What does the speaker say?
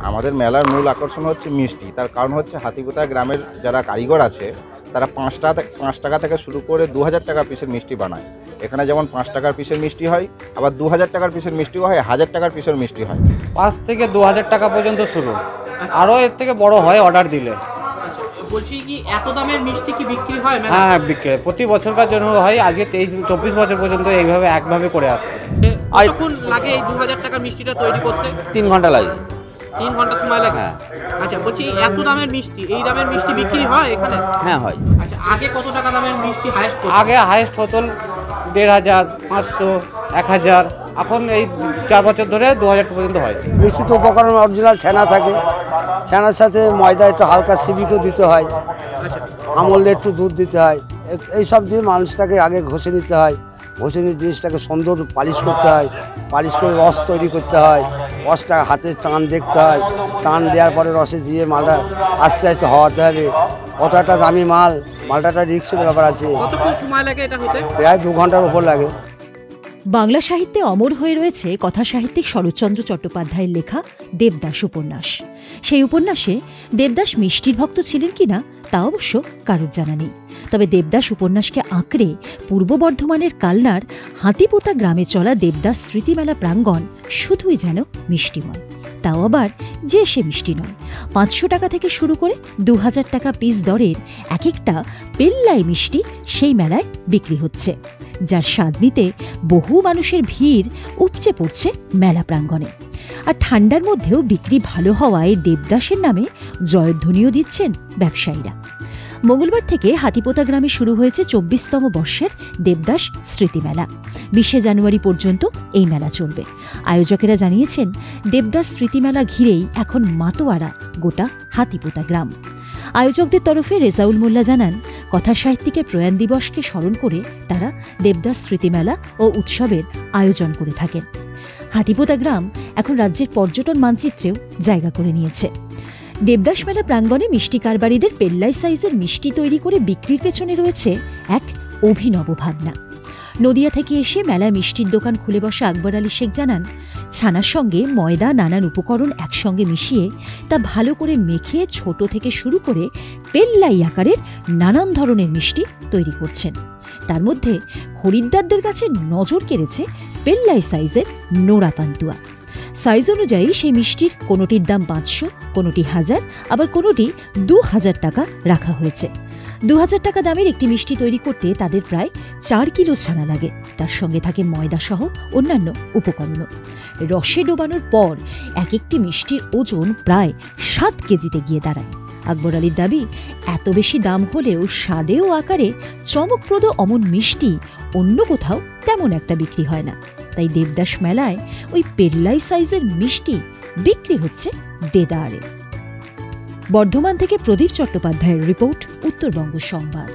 আমাদের মেলার মূল আকর্ষণ হচ্ছে মিষ্টি। তার কারণ হচ্ছে হাতিপোতা গ্রামের যারা কারিগর আছে তারা 5 টাকা থেকে শুরু করে 2000 টাকা পিসের মিষ্টি বানায়। এখানে যেমন 5 টাকার পিসের মিষ্টি হয়, আবার 2000 টাকার পিসের মিষ্টিও হয়, 1000 টাকার পিসের মিষ্টি হয়। 5 থেকে 2000 টাকা পর্যন্ত শুরু, আরও এর থেকে বড় হয় অর্ডার দিলে। বলছি কি এত দামের মিষ্টি কি বিক্রি হয়? হ্যাঁ, বিক্রি প্রতি বছরকার জন্য হয়। আজকে 23-24 বছর পর্যন্ত এইভাবে একভাবে করে আসছে। কতক্ষণ লাগে এই 2000 টাকার মিষ্টিটা তৈরি করতে? 3 ঘন্টা লাগে। 3 ঘন্টা সময় লাগে? হ্যাঁ। আচ্ছা, বলছি এত দামের মিষ্টি, এই দামের মিষ্টি বিক্রি হয় এখানে? হ্যাঁ, হয়। আচ্ছা, আগে কত টাকা দামের মিষ্টি হাইস্ট? আগে হাইস্ট হতো 1500, 500, 1000। এখন এই 4 বছর ধরে 2000 পর্যন্ত হয়। মিষ্টি তো উপকরণ অরিজিনাল ছানা থাকে, ছানার সাথে ময়দা একটু হালকা সিবিকও দিতে হয়, আমল একটু দুধ দিতে হয়। এইসব দিয়ে মানুষটাকে আগে ঘষে নিতে হয়, ঘষে নিয়ে জিনিসটাকে সুন্দর পালিশ করতে হয়, পালিশ করে রস তৈরি করতে হয়। রসটা হাতে টান দেখতে হয়, টান দেওয়ার পরে রসে দিয়ে মালটা আস্তে আস্তে হওয়াতে হবে। কতটা দামি মাল, মালটাটা রিস্কের ব্যাপার আছে। কতক্ষণ সময় লাগে এটা হতে? প্রায় 2 ঘন্টার উপর লাগে। বাংলা সাহিত্যে অমর হয়ে রয়েছে কথা সাহিত্যিক শরৎচন্দ্র চট্টোপাধ্যায়ের লেখা দেবদাস উপন্যাস। সেই উপন্যাসে দেবদাস মিষ্টির ভক্ত ছিলেন কিনা তা অবশ্য কারোর জানা নেই। তবে দেবদাস উপন্যাসকে আঁকড়ে পূর্ব বর্ধমানের কালনার হাতিপোতা গ্রামে চলা দেবদাস স্মৃতিমেলা প্রাঙ্গণ শুধুই যেন মিষ্টিময়। তাও আবার যে সে মিষ্টি নয়। 500 টাকা থেকে শুরু করে 2000 টাকা পিস দরের এক একটা পেল্লাই মিষ্টি সেই মেলায় বিক্রি হচ্ছে, যার স্বাদ নিতে বহু মানুষের ভিড় উপচে পড়ছে মেলা প্রাঙ্গণে। আর ঠান্ডার মধ্যেও বিক্রি ভালো হওয়ায় দেবদাসের নামে জয়ধ্বনিও দিচ্ছেন ব্যবসায়ীরা। মঙ্গলবার থেকে হাতিপোতা গ্রামে শুরু হয়েছে 24তম বর্ষের দেবদাস স্মৃতিমেলা। 20 জানুয়ারি পর্যন্ত এই মেলা চলবে। আয়োজকেরা জানিয়েছেন, দেবদাস স্মৃতিমেলা ঘিরেই এখন মাতোয়ারা গোটা হাতিপোতা গ্রাম। আয়োজকদের তরফে রেজাউল মোল্লা জানান, কথা সাহিত্যিকের প্রয়াণ দিবসকে স্মরণ করে তারা দেবদাস স্মৃতিমেলা ও উৎসবের আয়োজন করে থাকেন। হাতিপোতা গ্রাম এখন রাজ্যের পর্যটন মানচিত্রেও জায়গা করে নিয়েছে। দেবদাস মেলা প্রাঙ্গণে মিষ্টি কারবারিদের পেল্লাই সাইজের মিষ্টি তৈরি করে বিক্রির পেছনে রয়েছে এক অভিনব ভাবনা। নদিয়া থেকে এসে মেলায় মিষ্টির দোকান খুলে বসা আকবর আলী শেখ জানান, ছানার সঙ্গে ময়দা নানান উপকরণ একসঙ্গে মিশিয়ে তা ভালো করে মেখে ছোট থেকে শুরু করে পেল্লাই আকারের নানান ধরনের মিষ্টি তৈরি করছেন। তার মধ্যে খরিদ্দারদের কাছে নজর কেড়েছে পেল্লাই সাইজের নোড়া পান্তুয়া। সাইজ অনুযায়ী সেই মিষ্টির কোনোটির দাম 500, কোনোটি 1000, আবার কোনোটি 2000 টাকা রাখা হয়েছে। 2000 টাকা দামের একটি মিষ্টি তৈরি করতে তাদের প্রায় 4 কিলো ছানা লাগে। তার সঙ্গে থাকে ময়দা সহ অন্যান্য উপকরণও। রসে ডোবানোর পর এক একটি মিষ্টির ওজন প্রায় 7 কেজিতে গিয়ে দাঁড়ায়। আকবর আলীর দাবি, এত বেশি দাম হলেও স্বাদে ও আকারে চমকপ্রদ অমন মিষ্টি অন্য কোথাও তেমন একটা বিক্রি হয় না। তাই দেবদাস মেলায় ওই পেল্লাই সাইজের মিষ্টি বিক্রি হচ্ছে দেদারে। বর্ধমান থেকে প্রদীপ চট্টোপাধ্যায়ের রিপোর্ট, উত্তরবঙ্গ সংবাদ।